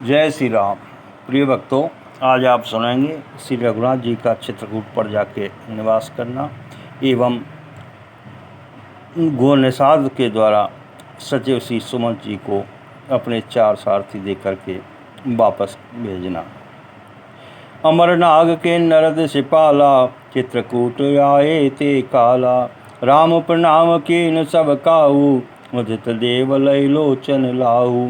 जय श्री राम। प्रिय भक्तों, आज आप सुनेंगे श्री रघुनाथ जी का चित्रकूट पर जाके निवास करना एवं गोनिषाद के द्वारा सचिव श्री सुमंत जी को अपने 4 सारथी दे करके वापस भेजना। अमरनाग के नरद सिपाला, चित्रकूट आए ते काला। राम प्रणाम कीन सब काऊ, मुदित देव लय लोचन लाऊ।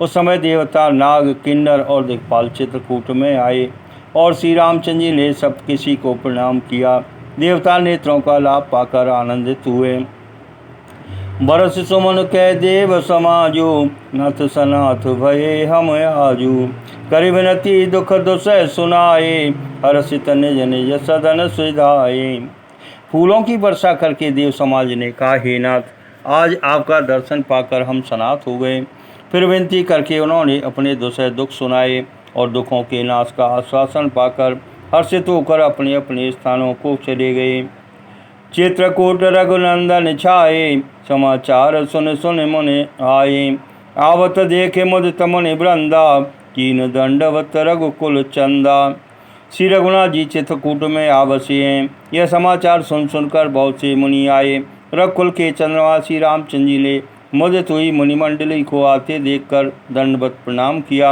उस समय देवता, नाग, किन्नर और दिक्पाल चित्रकूट में आए और श्री रामचंद्र जी ने सब किसी को प्रणाम किया। देवता नेत्रों का लाभ पाकर आनंदित हुए। बरस सुमन कै देव समाजो, नाथ सनाथ भये हम आजू। करि विनती दुख दुसह सुनाए, हर्षित निज निज सदन सुधाए। फूलों की वर्षा करके देव समाज ने कहा, हे नाथ, आज आपका दर्शन पाकर हम सनाथ हो गए। फिर विनती करके उन्होंने अपने दुख सुनाए और दुखों के नाश का आश्वासन पाकर हर्षित होकर अपने अपने स्थानों को चले गए। चित्रकूट रघुनंदन छाए, समाचार सुन सुन मुनि आए। आवत देखे मुदित मुनि वृंदा, कीन दंडवत रघुकुल चंदा। श्री रघुनाथ जी चित्रकूट में आवसे हैं। यह समाचार सुन सुनकर बहुत से मुनि आए। रघुकुल के चंद्रमा श्री रामचंद्र जी ने मुदित हुई मुनिमंडली को आते देखकर दंडवत प्रणाम किया।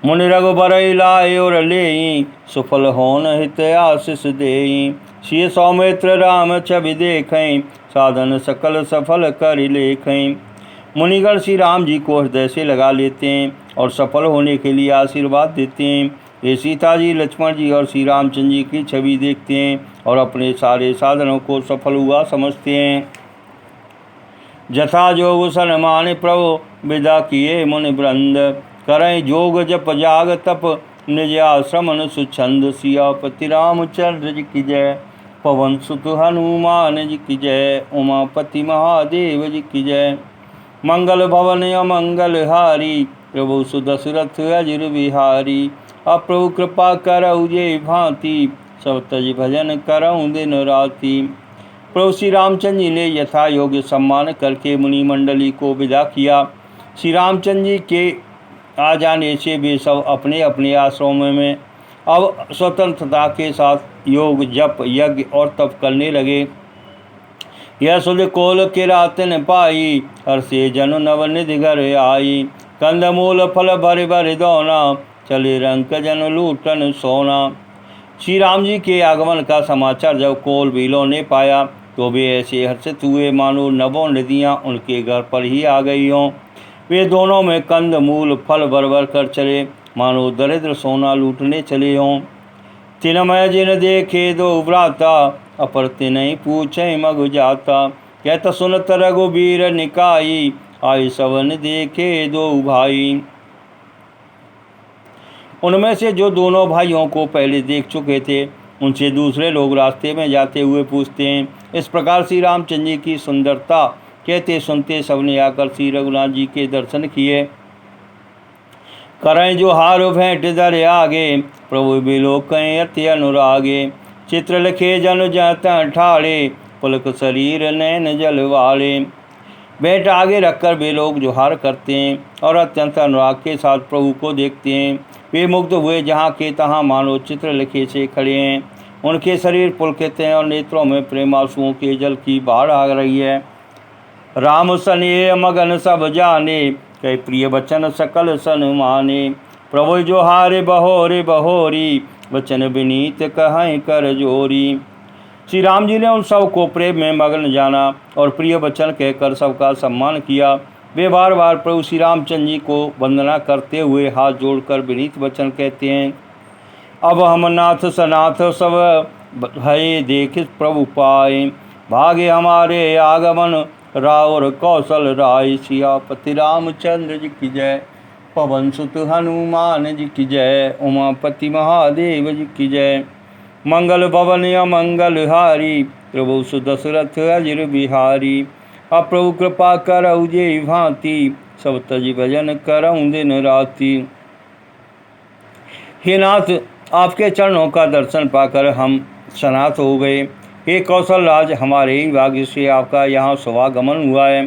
मुनि रघुबर लाए और लेई, सुफल होन हित आशीष देई। श्री सौमित्र राम छवि देखें, साधन सकल सफल कर लेखें। मुनिगण श्री राम जी को हृदय से लगा लेते हैं और सफल होने के लिए आशीर्वाद देते हैं। ये सीता जी, लक्ष्मण जी और श्री रामचंद्र जी की छवि देखते हैं और अपने सारे साधनों को सफल हुआ समझते हैं। जथा जोग सन्मान प्रभु विदा किए मुनि वृंद, करें जोग जप जाग तप निज आश्रमन सुछंद। सियापति रामचंद्र जी की जय, पवन सुत हनुमान जी की जय, उमापति महादेव जी की जय। मंगल भवन अमंगल हारी, प्रभु सुदशरथ अजिर बिहारी। अब प्रभु कृपा करऊ जे भांति, सब तज भजन करऊँ दिन राति। प्रभु श्री रामचंद्र जी ने यथा योग्य सम्मान करके मुनि मंडली को विदा किया। श्री रामचंद्र जी के आ जाने से वे सब अपने अपने आश्रमों में अब स्वतंत्रता के साथ योग, जप, यज्ञ और तप करने लगे। यह सुध कोल के रातन पाई, हर्षे जनु नवनिधि घर आई। कंदमूल फल भरे भरे दौना, चले रंक जन लूटन सोना। श्री राम जी के आगमन का समाचार जब कोल भीलों ने पाया तो वे ऐसे हर्षित हुए मानो नवों नदियाँ उनके घर पर ही आ गई हों। वे दोनों में कंद मूल फल भर भर कर चले मानो दरिद्र सोना लूटने चले हों। तिनमय जिन देखे दो भ्राता, अपर तिनहि पूछे मगु जाता। कहत सुनत रघुबीर निकाई, आई सवन देखे दो भाई। उनमें से जो दोनों भाइयों को पहले देख चुके थे उनसे दूसरे लोग रास्ते में जाते हुए पूछते हैं। इस प्रकार श्री रामचंद्र जी की सुंदरता कहते सुनते सबने आकर श्री रघुनाथ जी के दर्शन किए। करें जो हार भेंट दर आगे, प्रभु बिलोकें अति अनुरागे। चित्र लिखे जन जत ठाड़े, पुलक शरीर नैन जल वाले। भेंट आगे रखकर वे लोग जोहार करते हैं और अत्यंत अनुराग के साथ प्रभु को देखते हैं। वे मुग्ध हुए जहाँ के तहाँ मानो चित्र लिखे से खड़े हैं। उनके शरीर पुलकित हैं और नेत्रों में प्रेमांसुओं के जल की बाढ़ आ रही है। राम सनेह मगन सब जाने, कई प्रिय वचन सकल सन्माने। प्रभु जो हारे बहोरे बहोरी, वचन विनीत कहें कर जोरी। श्री राम जी ने उन सब को प्रेम में मग्न जाना और प्रिय वचन कहकर सबका सम्मान किया। वे बार बार प्रभु श्री रामचंद्र जी को वंदना करते हुए हाथ जोड़कर विनीत वचन कहते हैं। अब हम नाथ सनाथ सब भय देख प्रभु पाए, भागे हमारे आगमन रावर कौशल राय। सियापति रामचंद्र जी की जय, पवन सुत हनुमान जी की जय, उमापति महादेव जी की जय। मंगल भवन अमंगल हारी, प्रभु सुदशरथ अजिर बिहारी। अब प्रभु कृपा करऊ जे भांति, सब तज भजन करऊँ दिन राति। हे नाथ, आपके चरणों का दर्शन पाकर हम सनाथ हो गए। हे कौशल राज, हमारे ही भाग्य से आपका यहाँ शुभागमन हुआ है।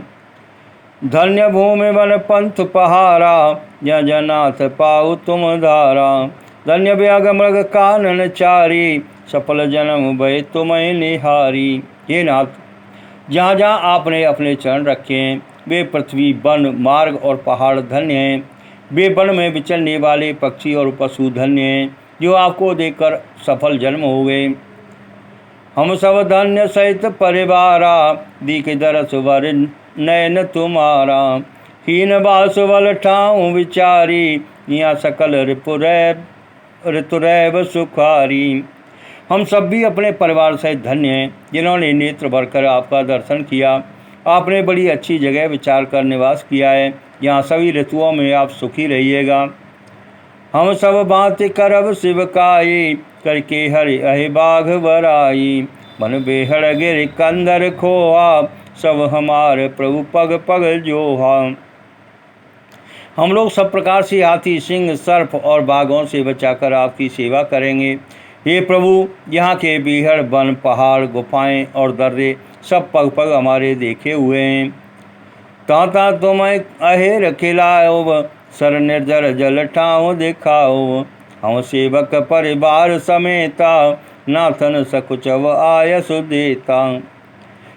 धन्य भूमि वन पंथ पहारा, जन जनाथ पाऊ तुम धारा। धन्य व्याग मृग कानन चारी, सफल जन्म भय तुम्हें निहारी। हे नाथ, जहाँ जहाँ आपने अपने चरण रखे हैं वे पृथ्वी, वन, मार्ग और पहाड़ धन्य हैं। वे वन में विचरने वाले पक्षी और पशु धन्य हैं जो आपको देखकर सफल जन्म हो गए। हम सब धन्य सहित परिवारा, दीख दरस वर नयन तुम्हारा। हीन बास बल ठाऊं विचारी, यहाँ सकल ऋतुरैव सुखारी। हम सब भी अपने परिवार सहित धन्य हैं जिन्होंने नेत्र भरकर आपका दर्शन किया। आपने बड़ी अच्छी जगह विचार कर निवास किया है, यहाँ सभी ऋतुओं में आप सुखी रहिएगा। हम सब भांति करब शिव काई, करके हरि अहि बाघ बराई। मन बेहड़ गिर कंदर खोहा, सब हमारे प्रभु पग पग जोहा। हम लोग सब प्रकार से हाथी, सिंह, सर्प और बाघों से बचाकर आपकी सेवा करेंगे। हे प्रभु, यहाँ के बीहड़, वन, पहाड़, गुफाएं और दर्रे सब पग पग हमारे देखे हुए हैं। ताता तुम्हें अहेर खिलाओ, सर निर्जर जल ठाओ दिखाओ। हम सेवक परिवार समेता, नाथन सकुचव आयस देता।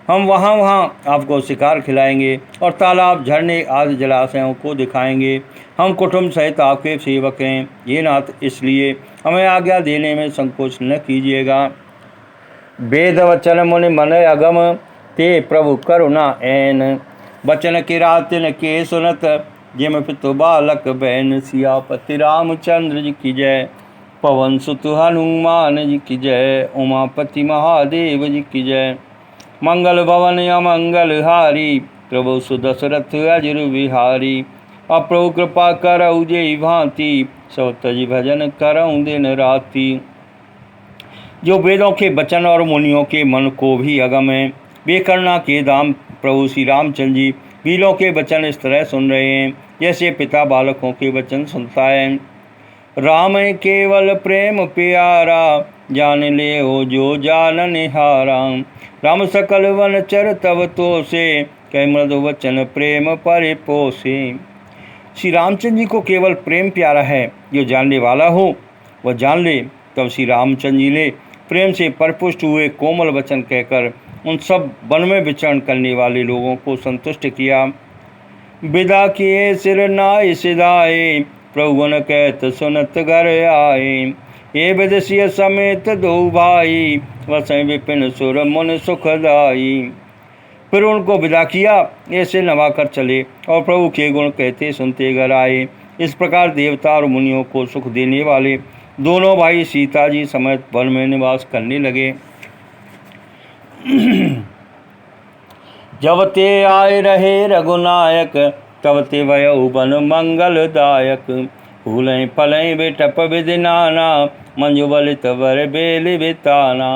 हम वहाँ आपको शिकार खिलाएंगे और तालाब, झरने आदि जलाशयों को दिखाएंगे। हम कुटुंब सहित आपके सेवक हैं। ये नाथ, इसलिए हमें आज्ञा देने में संकोच न कीजिएगा। वेद वचन मुनि मन अगम, ते प्रभु करुणा ऐन। वचन किरातिन के सुनत, जिम पितु बालक बहन। सियापति रामचंद्र जी की जय, पवन सुत हनुमान जी की जय, उमापति महादेव जी की जय। मंगल भवन अमंगल हारी, प्रभु सुदशरथ अजिर विहारी। अप्रभु कृपा करऊ जेहि भांति, सब तज भजन करऊँ दिन राति। जो वेदों के वचन और मुनियों के मन को भी अगम है, वे करुणा के धाम प्रभु श्री रामचंद्र जी वीरों के वचन इस तरह सुन रहे हैं जैसे पिता बालकों के वचन सुनता है। राम केवल प्रेम प्यारा, जान ले हो जो जान निहारा। राम सकल वन चर तब तो से, कह मृदु वचन प्रेम परिपोषे। श्री रामचंद्र जी को केवल प्रेम प्यारा है, जो जानने वाला हो वह जान ले। तब श्री रामचंद्र जी ने प्रेम से परिपुष्ट हुए कोमल वचन कहकर उन सब वन में विचरण करने वाले लोगों को संतुष्ट किया। विदा किए सिर नाय सिधाए, प्रभु गुण कहत सुनत घर आए। ये विदसिय समेत दो भाई, वसै विपिन सुर मुन सुखदाई। फिर उनको विदा किया, ऐसे नवाकर चले और प्रभु के गुण कहते सुनते घर आए। इस प्रकार देवता और मुनियों को सुख देने वाले दोनों भाई सीता जी समेत वन में निवास करने लगे। जब ते आए रहे रघुनायक, तब ते भयउ बन मंगलदायक। फूलें फलें बेटप विधि नाना, मंजु बलित वर बेल बिताना।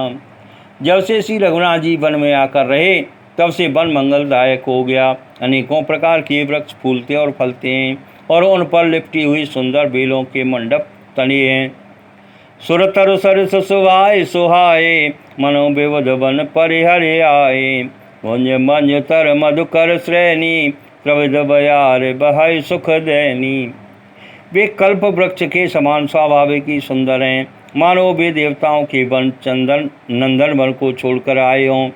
जब से श्री रघुनाथ जी वन में आकर रहे तब से वन मंगलदायक हो गया। अनेकों प्रकार के वृक्ष फूलते और फलते हैं और उन पर लिपटी हुई सुंदर बेलों के मंडप तने हैं। सुरतर सरस सुहाय सुहाए, मनो विवध वन परिहरे आए। भुंज मंज तर मधुकर श्रेणी, प्रविध बयार बहाय सुख दैनी। वे कल्प वृक्ष के समान स्वाभाविक ही सुंदर हैं, मानो वे देवताओं के वन चंदन नंदन वन को छोड़कर आए हों।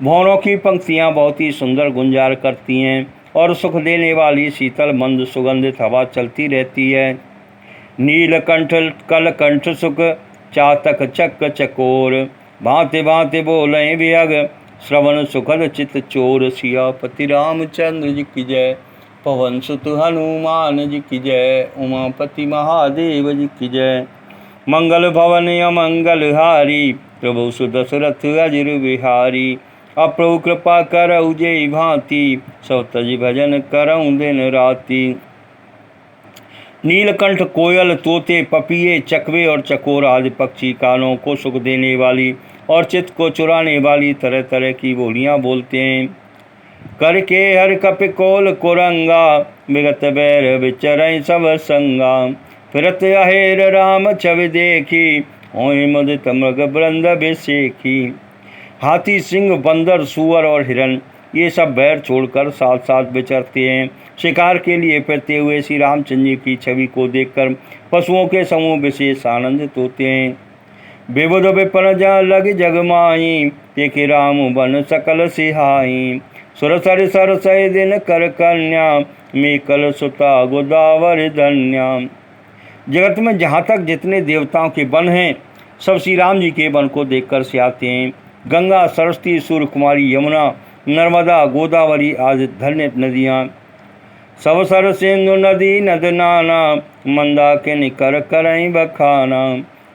भौरों की पंक्तियाँ बहुत ही सुंदर गुंजार करती हैं और सुख देने वाली शीतल मंद सुगंधित हवा चलती रहती है। नीलकंठ कलकंठ सुख, चातक चक चकोर। भांति भांति बोलें विहग, श्रवण सुखद चित चोर। सियापति रामचंद्र जी की जय, पवन सुत हनुमान जी की जय, उमापति महादेव जी की जय। मंगल भवन अमंगल हारी, प्रभु सुदशरथ अजिर विहारी। अप्रभु कृपा करऊ जेहि भांति, सब तज भजन करऊँ दिन राति। नीलकंठ, कोयल, तोते, पपीहे, चकवे और चकोर आदि पक्षी कानों को सुख देने वाली और चित्त को चुराने वाली तरह तरह की बोलियां बोलते हैं। करके हर कपिकोल कुरंगा, विगत बैर विचरई सब संगा। फिरत अहेर राम छवि देखी, होय मुदित मृग वृंद बिसेखी। हाथी, सिंह, बंदर, सुअर और हिरण ये सब बैर छोड़कर साथ साथ विचरते हैं शिकार के लिए फिरते हुए श्री रामचंद्र जी की छवि को देखकर पशुओं के समूह विशेष आनंदित होते हैं। बेबुध विपन जा लग जग माई, देखे राम बन सकल सिहाई। सुर सर सर सय दिन कर कन्या, में कल सुता गोदावर धन्या। जगत में जहाँ तक जितने देवताओं के वन हैं, सब श्री राम जी के वन को देखकर से आते हैं। गंगा, सरस्वती, सूर्य कुमारी, यमुना, नर्मदा, गोदावरी आदि धन्य नदियाँ, सब सर सिंधु नदी नद नाना, मंदाकिनी कर करई बखाना।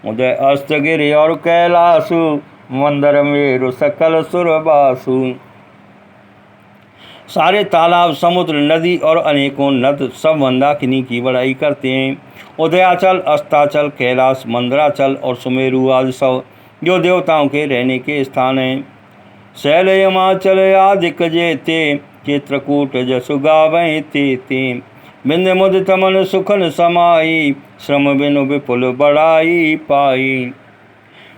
उदय अस्त गिरि और कैलासु, मंदर मेरु सकल सुरबासु। सारे तालाब, समुद्र, नदी और अनेकों नद सब मंदाकिनी की बड़ाई करते हैं। उदयाचल, अस्ताचल, कैलाश, मंदराचल और सुमेरु आदि सब जो देवताओं के रहने के स्थान हैं। शैल हिमाचल आदिक जेते, चित्रकूट जसु गावै ते। बिंद मुदित मन सुखन समाई, श्रम बिनु विपुल बड़ाई पाई।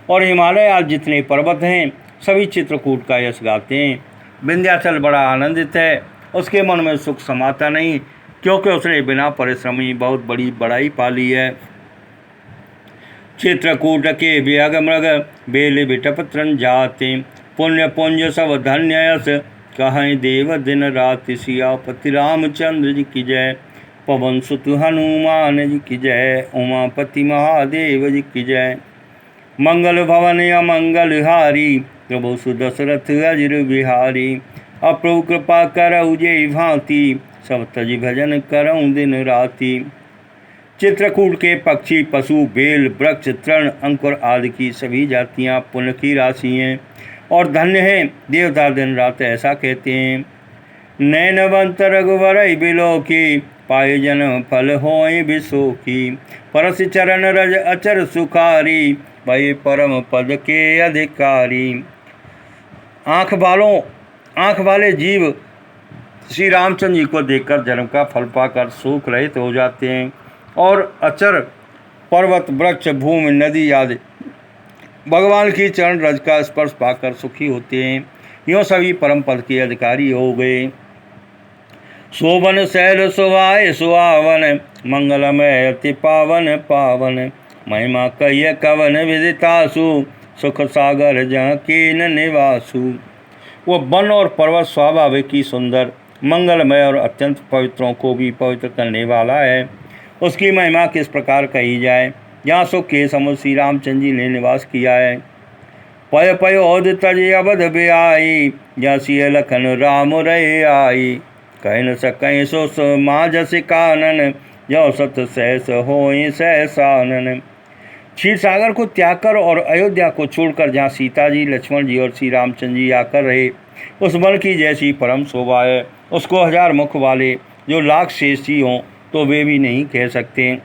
और हिमालय आज जितने पर्वत हैं सभी चित्रकूट का यश गाते हैं। विंध्याचल बड़ा आनंदित है, उसके मन में सुख समाता नहीं, क्योंकि उसने बिना परिश्रम ही बहुत बड़ी बड़ाई पा ली है। चित्रकूट के विहग मृग, बेल बिटप तृण जाते। पुण्य पुंज सब धन्य यश, कहें देव दिन रात। सियापति रामचंद्र जी की जय, पवन सुत हनुमान जी की जय। उमापति महादेव जी की जय। मंगल भवन अमंगल हारी, प्रभु सुदशरथ अजिर बिहारी। अप्रभु कृपा करऊ जय भांति, सब तज भजन करऊँ दिन राति। चित्रकूट के पक्षी, पशु, बेल, वृक्ष, तृण, अंकुर आदि की सभी जातियाँ पुण्य की राशि हैं और धन्य हैं। देवता दिन रात ऐसा कहते हैं। नैनवंत रघुवर बिलोकी, पाए जन फल होय बिसोखी। परस चरण रज अचर सुखारी, भय परम पद के अधिकारी। आँख वाले जीव श्री रामचंद्र जी को देखकर जन्म का फल पाकर सुख रहित हो जाते हैं और अचर, पर्वत, वृक्ष, भूमि, नदी आदि भगवान की चरण रज का स्पर्श पाकर सुखी होते हैं। यों सभी परम पद के अधिकारी हो गए। शोभन शैल सुहाय सुहावन, मंगलमय अति पावन पावन। महिमा कह्य कवन विदितासु, सुख सागर जहाँ कीन निवासु। वो वन और पर्वत स्वाभाविक ही सुंदर, मंगलमय और अत्यंत पवित्रों को भी पवित्र करने वाला है। उसकी महिमा किस प्रकार कही जाए। यहाँ सुख के समुद्र श्री रामचंद्र जी ने निवास किया है। पय पय ओद तज अवध बिआई, जहाँ सिय लखन राम रहे आई। कह न सकैं सो माँ जस कानन, जो सत सहस होय सहसानन। क्षीर सागर को त्याग कर और अयोध्या को छोड़कर जहाँ सीता जी, लक्ष्मण जी और श्री रामचंद्र जी आकर रहे, उस वन की जैसी परम शोभा है। उसको हजार मुख वाले जो लाख शेषी हों तो वे भी नहीं कह सकते।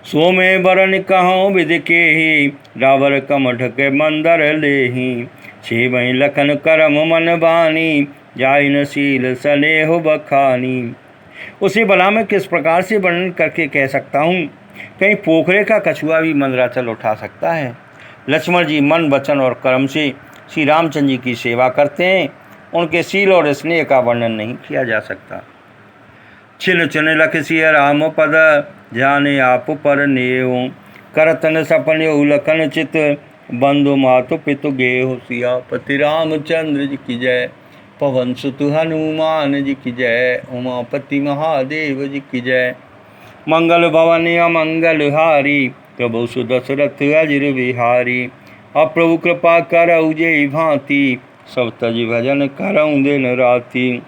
सो में बरन कहूँ विधि के ही, रावर कमठ के मंदर लेही। छे वहीं लखन करम मन बानी, जाय न शील स्नेह बखानी। उसी बला में किस प्रकार से वर्णन करके कह सकता हूँ। कहीं पोखरे का कछुआ भी मंदराचल उठा सकता है। लक्ष्मण जी मन, वचन और कर्म से श्री रामचंद्र जी की सेवा करते हैं। उनके शील और स्नेह का वर्णन नहीं किया जा सकता। छिन छिन लख सिय राम पद, जाने आप पर नेहु। करतन सपन लखन चित, बंधु मातु पितु गेहु। सियापति रामचंद्र जी की जय, पवन सुत हनुमान जी की जय। उमापति महादेव जी की जय। मंगल भवन अमंगल हारी, प्रभु सुदशरथ अजिर बिहारी। अप्रभु कृपा करऊ जय भांति, सब तज भजन करऊँ दिन राति।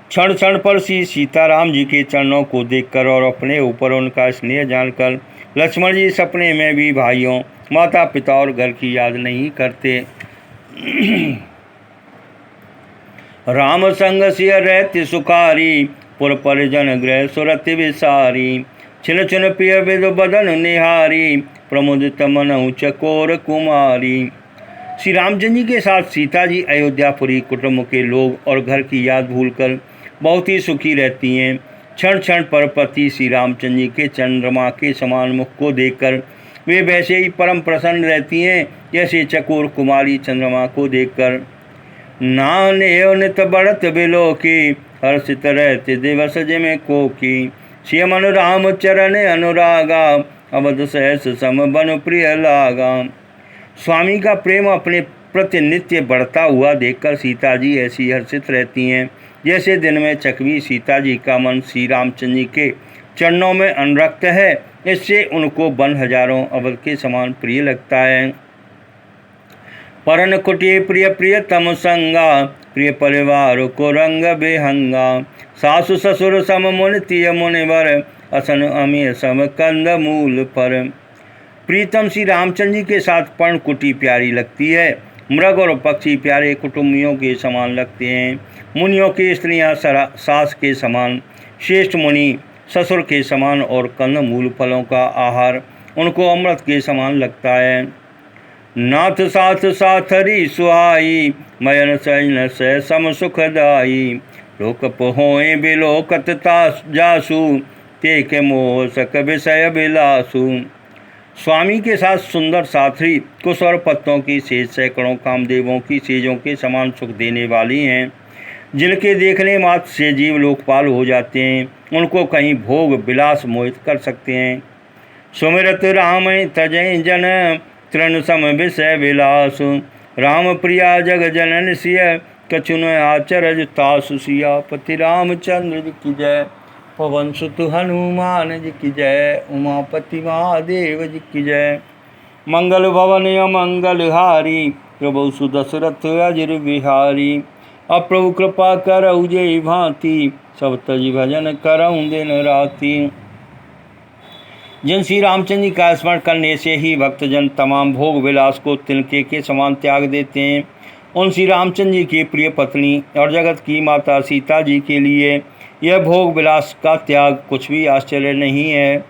क्षण क्षण पर श्री सीताराम जी के चरणों को देखकर और अपने ऊपर उनका स्नेह जानकर लक्ष्मण जी सपने में भी भाइयों, माता पिता और घर की याद नहीं करते। राम संग सिय रहति सुखारी, पुर परिजन गृह सुरति विसारी। छिन छिन पिय विद बदन निहारी, प्रमुदित मनहु चकोर कुमारी। श्री रामचंद्र जी के साथ सीता जी अयोध्यापुरी कुटुंब के लोग और घर की याद भूलकर बहुत ही सुखी रहती हैं। क्षण क्षण पर पति श्री रामचंद्र जी के चंद्रमा के समान मुख को देखकर वे वैसे ही परम प्रसन्न रहती हैं जैसे चकोर कुमारी चंद्रमा को देखकर। नाने नित बढ़त बिलोकी, हर्षित रहते दिवस जिमें कोकी। सिय मन राम चरण अनुरागा, अवध सहस सम बन प्रिय लागा। स्वामी का प्रेम अपने प्रति नित्य बढ़ता हुआ देखकर सीता जी ऐसी हर्षित रहती हैं जैसे दिन में चकवी। सीता जी का मन श्री रामचंद्र जी के चरणों में अनुरक्त है, इससे उनको वन हजारों अवध के समान प्रिय लगता है। परन कुटी प्रिय प्रियतम संगा, प्रिय परिवार को रंग बेहंगा। सासु ससुर सम मुनि तिय मुनिवर, असन अमीय सम कंद मूल पर। प्रीतम श्री रामचंद्र जी के साथ पर्ण कुटी प्यारी लगती है। मृग और पक्षी प्यारे कुटुंबियों के समान लगते हैं। मुनियों की स्त्रियां सास के समान, श्रेष्ठ मुनि ससुर के समान और कंद मूल फलों का आहार उनको अमृत के समान लगता है। नाथ साथ साथरी सुहाई, मयन सैन से सम सुखदाई। लोक पोए बिलोकत जासु, ते के मोह सक विषय बिलासु। स्वामी के साथ सुंदर साथी कुश और पत्तों की सेज सैकड़ों कामदेवों की सेजों के समान सुख देने वाली हैं, जिनके देखने मात्र से जीव लोकपाल हो जाते हैं। उनको कहीं भोग विलास मोहित कर सकते हैं। सुमिरत राम तजय जन, तृण सम विषय विलास। राम प्रिया जग जनन सिय, कछुन आचरज तासु। सियापति रामचंद्र जी की जय, पवन सुत हनुमान जी की जय, उमापति महादेव जी की जय। मंगल भवन अमंगल हारी, प्रभु सुदशरथ अजिर बिहारी। अब प्रभु कृपा करऊ जय भांति, सब तज भजन करऊँ दिन राति। जिन श्री रामचंद्र जी का स्मरण करने से ही भक्तजन तमाम भोग विलास को तिनके के समान त्याग देते हैं, उन श्री रामचंद्र जी की प्रिय पत्नी और जगत की माता सीता जी के लिए यह भोग विलास का त्याग कुछ भी आश्चर्य नहीं है।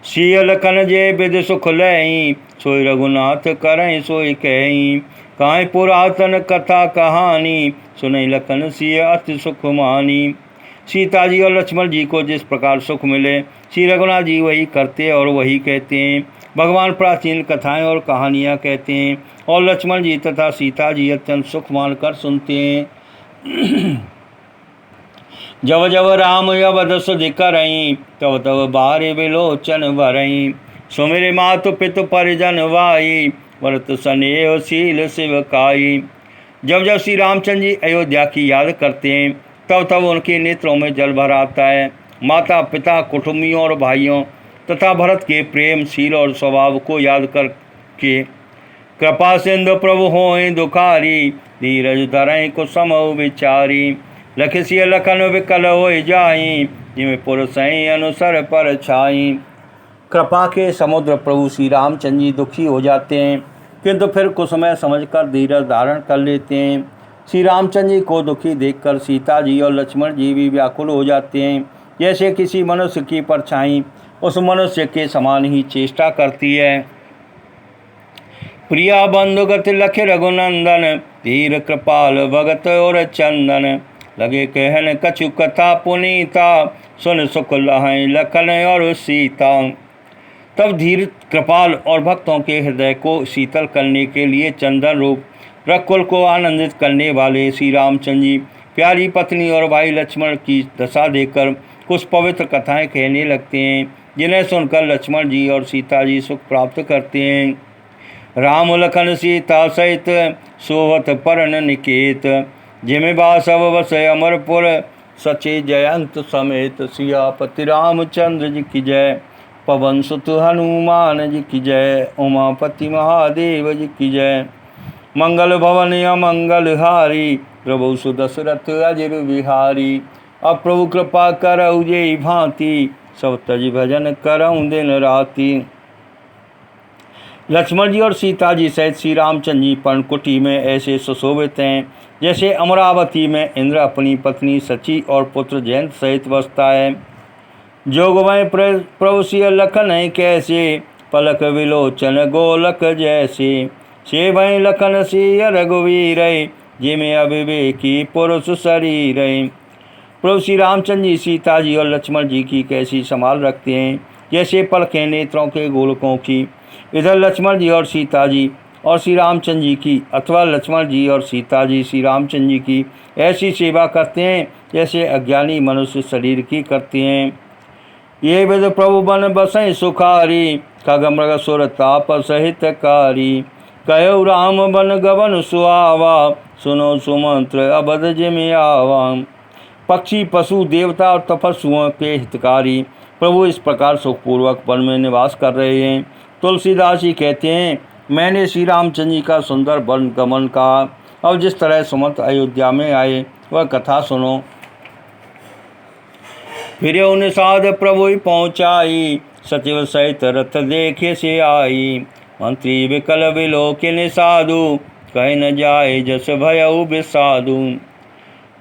सिय लखन जय विद सुख लई, सोई रघुनाथ करई सोई कही। काहे पुरातन कथा कहानी, सुनई लखन सिय अति सुख मानी। सीता जी और लक्ष्मण जी को जिस प्रकार सुख मिले, श्री रघुनाथ जी वही करते और वही कहते हैं। भगवान प्राचीन कथाएं और कहानियाँ कहते हैं और लक्ष्मण जी तथा सीता जी अत्यंत सुख मानकर सुनते हैं। जब जब राम अवध सुधि करई, तब तब बारे विलोचन भरई। सुमिरे मातु पितु परिजन वाई, व्रत स्नेह शील शिवकाई। जब जब श्री रामचंद्र जी अयोध्या की याद करते हैं, तब तब उनके नेत्रों में जल भर आता है। माता पिता कुटुंबियों और भाइयों तथा भरत के प्रेम शील और स्वभाव को याद करके कृपा सिंधु प्रभु होए दुखारी, धीरज धरई को समो विचारी। लखसिय लखन विकल होए जाई, जिमें पुरुषई अनुसर पर छाई। कृपा के समुद्र प्रभु श्री रामचंद्र जी दुखी हो जाते हैं, किंतु फिर कुछ समय समझकर धीरज धारण कर लेते हैं। श्री रामचंद्र जी को दुखी देखकर सीता जी और लक्ष्मण जी भी व्याकुल हो जाते हैं। जैसे किसी मनुष्य की परछाई उस मनुष्य के समान ही चेष्टा करती है। प्रिया बंधु गति लख रघुनंदन, धीर कृपाल भगत और चंदन। लगे कहन कछु कथा पुनीता, सुन सुख लहै लखन और सीता। तब धीर कृपाल और भक्तों के हृदय को शीतल करने के लिए चंदन रूप रघुकुल को आनंदित करने वाले श्री रामचंद्र जी प्यारी पत्नी और भाई लक्ष्मण की दशा देकर कुछ पवित्र कथाएं कहने लगते हैं, जिन्हें सुनकर लक्ष्मण जी और सीता जी सुख प्राप्त करते हैं। राम लखन सीता सहित सोवत परन निकेत, जिमें बासव बस अमरपुर, सचे जयंत समेत। सियापति रामचंद्र जी की जय, पवन सुत हनुमान जी की जय, उमापति महादेव जी की जय। मंगल भवन अमंगल हारी, प्रभु सुदशरथ अजिर बिहारी। अब प्रभु कृपा करऊ जय भांति, सब तज भजन करऊँ दिन राति। लक्ष्मण जी और सीता जी सहित श्री रामचंद्र जी पर्णकुटी में ऐसे सुशोभित हैं जैसे अमरावती में इंद्र अपनी पत्नी सची और पुत्र जयंत सहित बसता है। जोगमय प्रभु सिय लखन कैसे, पलक विलोचन गोलक जैसे। से भय लखन सिय रघुवीर, जिमें अविवेकी पुरुष शरीर। प्रभु श्री रामचंद्र जी सीता जी और लक्ष्मण जी की कैसी संभाल रखते हैं, जैसे पलकें नेत्रों के गोलकों की। इधर लक्ष्मण जी और सीता जी और श्री रामचंद्र जी की अथवा लक्ष्मण जी और सीता जी श्री रामचंद्र जी की ऐसी सेवा करते हैं जैसे अज्ञानी मनुष्य शरीर की करते हैं। ये वेद प्रभु बन बसई सुखारी, खग मृग सुर ताप सहितकारी। कहो राम बन गवन सुआवा, सुनो सुमंत्र अबध जिमि आवा। पक्षी पशु देवता और तपस्वियों के हितकारी प्रभु इस प्रकार सुखपूर्वक वन में निवास कर रहे हैं। तुलसीदास जी कहते हैं, मैंने श्री रामचंद्र जी का सुंदर वन गमन कहा। अब जिस तरह सुमंत अयोध्या में आए वह कथा सुनो। फिर निषाद प्रभु पहुँचाई, सचिव सहित रथ देखे से आई। मंत्री विकल विलोकिन साधु, कह न जाए जस भयउ विषादु।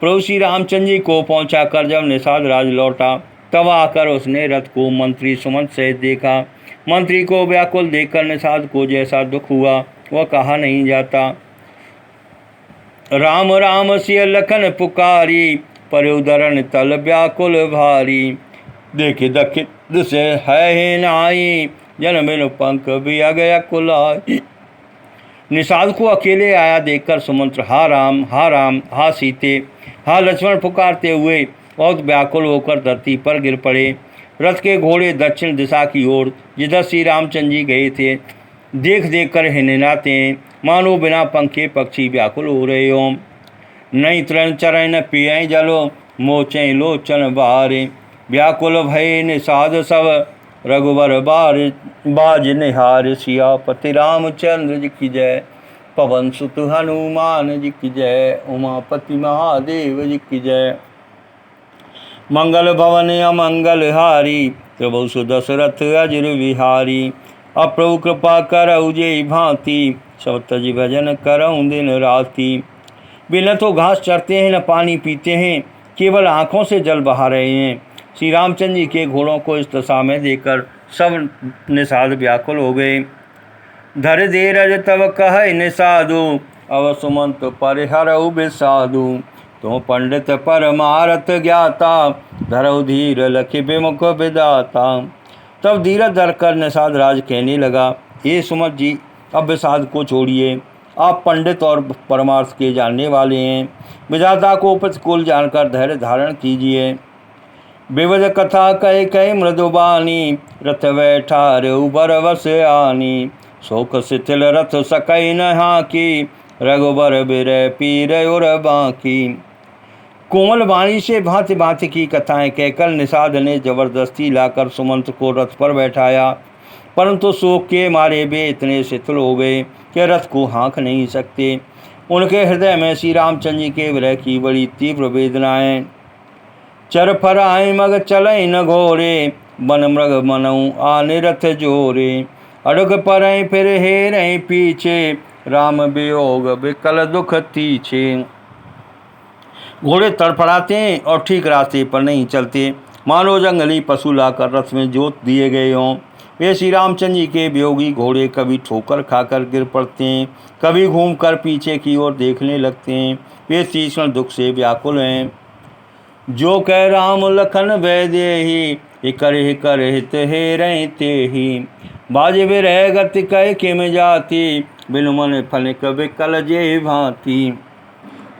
प्रभु श्री रामचंद्र जी को पहुँचा कर जब निषाद राज लौटा तब आकर उसने रथ को मंत्री सुमंत सहित देखा। मंत्री को व्याकुल देखकर निषाद को जैसा दुख हुआ वह कहा नहीं जाता। राम राम सिय लखन पुकारी, पर उदरण तल व्याकुल भारी। देखे दखित से है नाई, जन बिनु पंख भी गया कुलाई। निषाद को अकेले आया देखकर सुमंत्र हा राम हा सीते हा लक्ष्मण पुकारते हुए बहुत व्याकुल होकर धरती पर गिर पड़े। रथ के घोड़े दक्षिण दिशा की ओर जिधर श्री रामचंद्र जी गए थे देख देख कर हिनहिनाते हैं, मानो बिना पंखे पक्षी व्याकुल हो रहे हों। नहीं तरण चरण पिय जलो, मोचै लोचन बारे। व्याकुल भय निषाद सब, रघुवर बाज निहार। सियापति रामचंद्र जी की जय, पवन सुत हनुमान जी की जय, उमापति महादेव जी की जय। मंगल भवन अमंगल हारी, प्रभु सुदशरथ अजर विहारी। अब प्रभु कृपा करऊ जे भांति, सब तज भजन करऊँ दिन राति। वे न तो घास चरते हैं न पानी पीते हैं, केवल आँखों से जल बहा रहे हैं। श्री रामचंद्र जी के घोड़ों को इस दशा में देखकर सब निषाद व्याकुल हो गए। धर दे रज तब कह निषादु, अव सुमंत परिहरऊ विषादु। तो पंडित परमारथ ज्ञाता, धरऊ धीर लखि विमुख विदाता। तब धीरज धरकर निषाद राज कहने लगा, हे सुमंत जी अब विषाद को छोड़िए, आप पंडित और परमार्थ के जानने वाले हैं। विधाता को प्रतिकूल जानकर धैर्य धारण कीजिए। विविध कथा कह कह मृदुबानी, रथ बैठा रघुबर वस आनी। शोक शिथिल रथ सकई न हाकी, रघुबर बिरह पीर उर बाकी। कोमल वाणी से भांति भांति की कथाएं कहकर निषाद ने जबरदस्ती लाकर सुमंत को रथ पर बैठाया, परंतु शोक के मारे वे इतने शिथिल हो गए कि रथ को हाँक नहीं सकते। उनके हृदय में श्री रामचंद्र जी के विरह की बड़ी तीव्र वेदनाएं। चर फराए मग चलई न घोरे, बन मृग मनऊ आने रथ जोरे। अड़ग परई फिर हेरई पीछे, राम वियोग विकल दुख तीछे। घोड़े तड़फड़ाते हैं और ठीक रास्ते पर नहीं चलते, मानो जंगली पशु लाकर रथ में जोत दिए गए हों। वे श्री रामचंद्र जी के वियोगी घोड़े कभी ठोकर खाकर गिर पड़ते हैं, कभी घूमकर पीछे की ओर देखने लगते हैं। वे तीक्ष्ण दुख से व्याकुल हैं। जो कह राम लखन वै देहि, हिकर हिकर हित हे रहते ही। बाज विरह गति कह किम जाति, बिनु मन फनिक विकल जे भांति।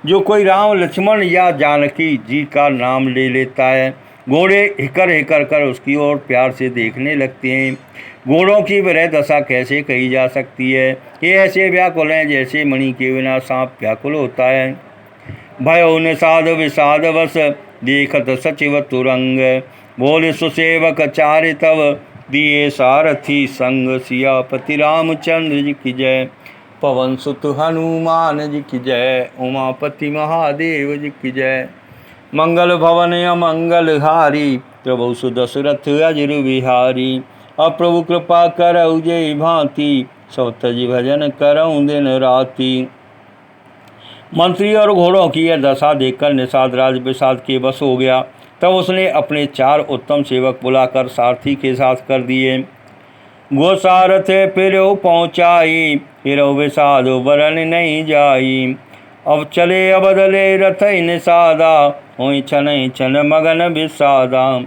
जो कोई राम लक्ष्मण या जानकी जी का नाम ले लेता है, घोड़े हिकर हिकर कर उसकी ओर प्यार से देखने लगते हैं। घोड़ों की विरह दशा कैसे कही जा सकती है? ये ऐसे व्याकुल हैं जैसे मणि के बिना सांप व्याकुल होता है। भयो निषाद विषाद वस, देखत सचिव तुरंग। बोले सुसेवक चारि तव, दिए सारथी संग। सियापति रामचंद्र जी की जय, पवन सुत हनुमान जी की जय, उमापति महादेव जी की जय। मंगल भवन अमंगल हारी, प्रभु सुदशरथ अजर विहारी। अब प्रभु कृपा करऊ जे भांति, सब तज भजन करऊँ दिन राति। मंत्री और घोड़ों की यह दशा देखकर निषाद राज विषाद के बस हो गया। तब उसने अपने 4 उत्तम सेवक बुलाकर सारथी के साथ कर दिए। गोसारथ फिर पहुँचाई, फिर विषाद वरण नहीं जाई। अब चले अबदले रथ निषादा, हुई छन छन मगन विषादा।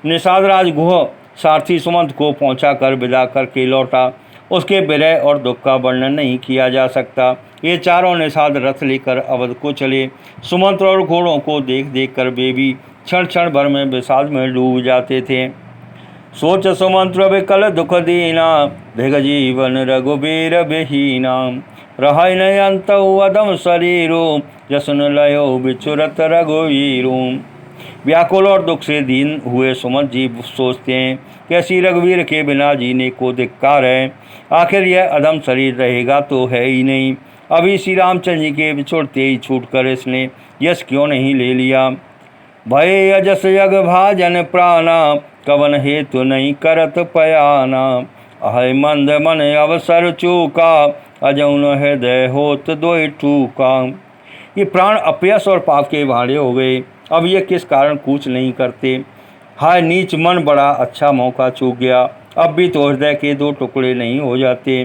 निषाद राज गुह सारथी सुमंत को पहुँचा कर विदा करके लौटा। उसके विरह और दुख का वर्णन नहीं किया जा सकता। ये चारों निषाद रथ लेकर अवध को चले। सुमंत्र और घोड़ों को देख देख कर वे भी क्षण क्षण भर में विषाद में डूब जाते थे। सोच सुमंत्र विकल दुख दीना, भिग जीवन रघुबीर बेहीना। रहै न अंत अदम शरीरो, जसन लयो बिछुरत रघुवीरू। व्याकुल और दुख से दीन हुए सुमंत जी सोचते हैं, कैसी रघुवीर के बिना जीने को धिक्कार है। आखिर यह अदम शरीर रहेगा तो है ही नहीं। अभी श्री रामचंद्र जी के बिछुड़ते ही छूटकर इसने यश क्यों नहीं ले लिया। भय अजस जग भाजन प्राणा, कवन हेतु नहीं करत पयाना। अहै मंद मन अवसर चूका, अजौन हृदय होत दोय टूका। ये प्राण अपयश और पाप के भाड़े हो गए। अब ये किस कारण कूच नहीं करते। हाय नीच मन, बड़ा अच्छा मौका चूक गया। अब भी तो हृदय के दो टुकड़े नहीं हो जाते।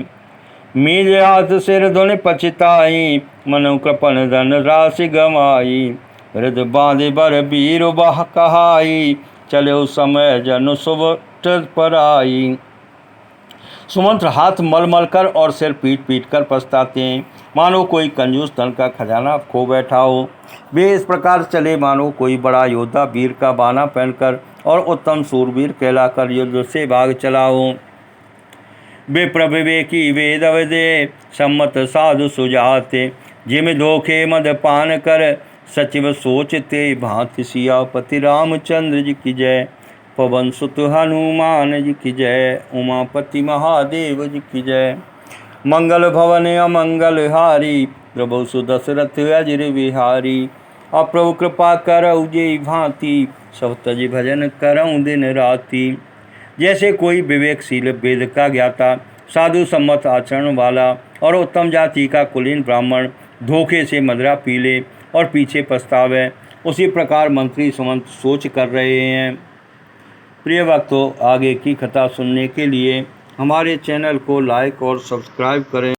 मीज हाथ सिर धुन पछताई, मनु कृपन धन राशि गमाई। हृदय बांधे बर वीर बह कहाई, चले उस समय जन शुभ पर आई। सुमंत्र हाथ मल मल कर और सिर पीट पीट कर पछताते हैं, मानो कोई कंजूस धन का खजाना खो बैठा हो। वे इस प्रकार चले मानो कोई बड़ा योद्धा वीर का बाना पहनकर और उत्तम सूरवीर कहलाकर युद्ध से भाग चला हो। विप्र विवेकी वेद विदे, सम्मत साधु सुजाते। जिम धोखे मद पान कर, सचिव सोचते भांति सियापति रामचंद्र जी की जय। पवन सुत हनुमान जी की जय, उमापति महादेव जी की जय। मंगल भवन अमंगल हारी, प्रभु सुदशरथ अजिर विहारी। अप्रभु कृपा करऊ जे भांति, सब तज भजन करऊँ दिन राति। जैसे कोई विवेकशील वेद का ज्ञाता, साधु सम्मत आचरण वाला और उत्तम जाति का कुलीन ब्राह्मण धोखे से मदिरा पी ले और पीछे पछतावे, उसी प्रकार मंत्री सुमंत सोच कर रहे हैं। प्रिय भक्तों, आगे की कथा सुनने के लिए हमारे चैनल को लाइक और सब्सक्राइब करें।